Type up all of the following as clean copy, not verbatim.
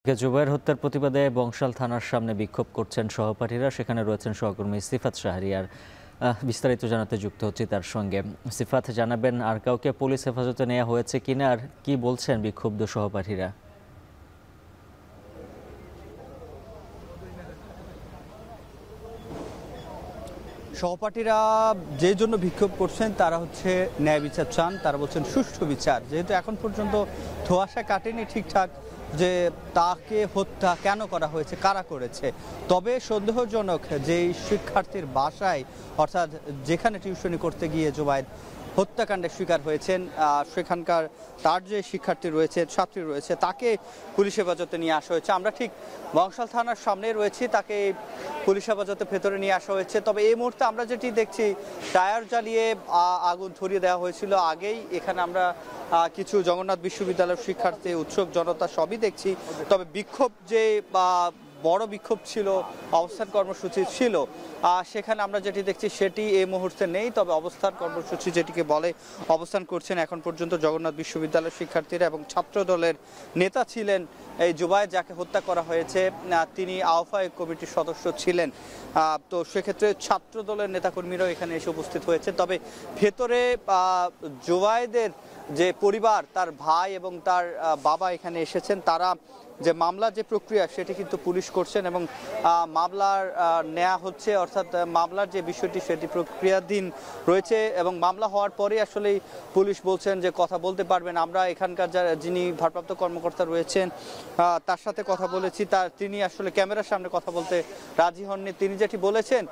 জুবায়ের হত্যার প্রতিবাদে বংশাল থানার সামনে বিক্ষোভ করছেন সহপাঠীরা। সেখানে রয়েছেন সহকর্মী সিফাত শাহরিয়ার। বিস্তারিত জানাতে যুক্ত হচ্ছি তার সঙ্গে। সিফাত, জানাবেন আর কাউকে পুলিশ হেফাজতে নেওয়া হয়েছে কিনা, আর কি বলছেন বিক্ষুব্ধ সহপাঠীরা? সহপাঠীরা যে জন্য বিক্ষোভ করছেন তারা হচ্ছে ন্যায় বিচার চান। তারা বলছেন সুষ্ঠু বিচার। যেহেতু এখন পর্যন্ত ধোঁয়াশা কাটেনি ঠিকঠাক যে তাকে হত্যা কেন করা হয়েছে, কারা করেছে, তবে সন্দেহজনক যেই শিক্ষার্থীর বাসায় অর্থাৎ যেখানে টিউশনি করতে গিয়ে জুবায়ের হত্যাকাণ্ডের শিকার হয়েছেন সেখানকার তার যে শিক্ষার্থী রয়েছে, ছাত্রী রয়েছে, তাকে পুলিশ হেফাজতে নিয়ে আসা হয়েছে। আমরা ঠিক বংশাল থানার সামনে রয়েছি, তাকে পুলিশ হেফাজতে ভেতরে নিয়ে আসা হয়েছে। তবে এই মুহূর্তে আমরা যেটি দেখছি, টায়ার জ্বালিয়ে আগুন ধরিয়ে দেওয়া হয়েছিল আগেই। এখানে আমরা কিছু জগন্নাথ বিশ্ববিদ্যালয়ের শিক্ষার্থী, উৎসুক জনতা সবই দেখছি। তবে বিক্ষোভ যে বড় বিক্ষোভ ছিল, অবস্থান কর্মসূচি ছিল, সেখানে আমরা যেটি দেখছি সেটি এই মুহূর্তে নেই। তবে অবস্থান কর্মসূচি যেটিকে বলে, অবস্থান করছেন এখন পর্যন্ত জগন্নাথ বিশ্ববিদ্যালয়ের শিক্ষার্থীরা। এবং ছাত্র দলের নেতা ছিলেন এই জুবায়ের, যাকে হত্যা করা হয়েছে, তিনি আহ্বায়ক কমিটির সদস্য ছিলেন। তো সেক্ষেত্রে ছাত্র দলের নেতাকর্মীরাও এখানে এসে উপস্থিত হয়েছে। তবে ভেতরে জুবায়েরের যে পরিবার, তার ভাই এবং তার বাবা এখানে এসেছেন। তারা যে মামলার যে প্রক্রিয়া সেটি কিন্তু পুলিশ করছেন এবং মামলার নেওয়া হচ্ছে, অর্থাৎ মামলার যে বিষয়টি সেটি প্রক্রিয়াধীন রয়েছে। এবং মামলা হওয়ার পরে আসলে পুলিশ বলছেন যে কথা বলতে পারবেন। আমরা এখানকার যিনি ভারপ্রাপ্ত কর্মকর্তা রয়েছেন তার সাথে কথা বলেছি, তিনি আসলে ক্যামেরার সামনে কথা বলতে রাজি হননি। তিনি যেটি বলেছেন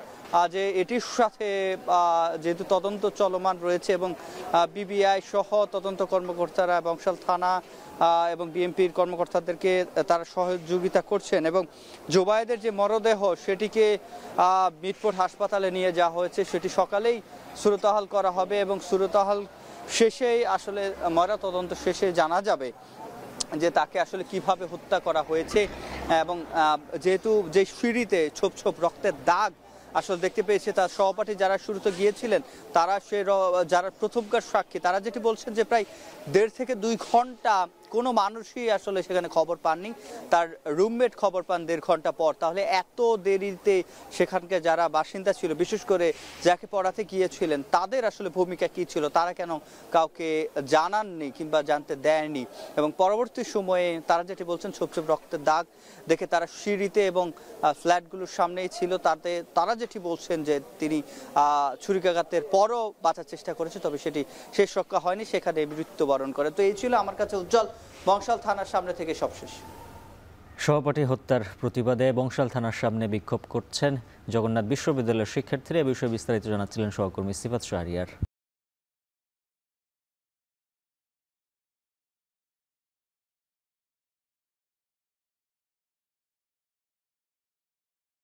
যে এটির সাথে যেহেতু তদন্ত চলমান রয়েছে এবং বিবিআই সহ তদন্ত কর্মকর্তারা বংশাল থানা এবং বিএমপির কর্মকর্তাদেরকে তারা সহযোগিতা করছেন। এবং জুবায়েরের যে মরদেহ সেটিকে মিটফোর্ড হাসপাতালে নিয়ে যাওয়া হয়েছে, সেটি সকালেই সুরতহাল করা হবে এবং সুরতহাল শেষেই আসলে ময়নাতদন্ত শেষে জানা যাবে যে তাকে আসলে কিভাবে হত্যা করা হয়েছে। এবং যেহেতু যে সিঁড়িতে ছোপ ছোপ রক্তের দাগ আসলে দেখতে পেয়েছে, তার সহপাঠী যারা শুরুতে গিয়েছিলেন, তারা যারা প্রথমকার সাক্ষী, তারা যেটি বলছেন যে প্রায় 1.5 থেকে 2 ঘন্টা কোনো মানুষই আসলে সেখানে খবর পাননি। তার রুমমেট খবর পান 1.5 ঘন্টা পর। তাহলে এত দেরিতে সেখানকার যারা বাসিন্দা ছিল, বিশেষ করে যাকে পড়াতে গিয়েছিলেন, তাদের আসলে ভূমিকা কি ছিল, তারা কেন কাউকে জানাননি কিংবা জানতে দেয়নি। এবং পরবর্তী সময়ে তারা যেটি বলছেন, ছোপ ছোপ রক্তের দাগ দেখে তারা সিঁড়িতে এবং ফ্ল্যাটগুলোর সামনেই ছিল। তারা যেটি বলছেন যে তিনি ছুরিকাঘাতের পরও বাঁচার চেষ্টা করেছে, তবে সেটি শেষ রক্ষা হয়নি, সেখানে মৃত্যুবরণ করে। তো এই ছিল আমার কাছে উজ্জ্বল বংশাল থানার সামনে থেকে সবশেষ। সহপাঠী হত্যার প্রতিবাদে বংশাল থানার সামনে বিক্ষোভ করছেন জগন্নাথ বিশ্ববিদ্যালয়ের শিক্ষার্থীরা। এ বিষয়ে বিস্তারিত জানাচ্ছিলেন সহকর্মী সিফাত শাহরিয়ার।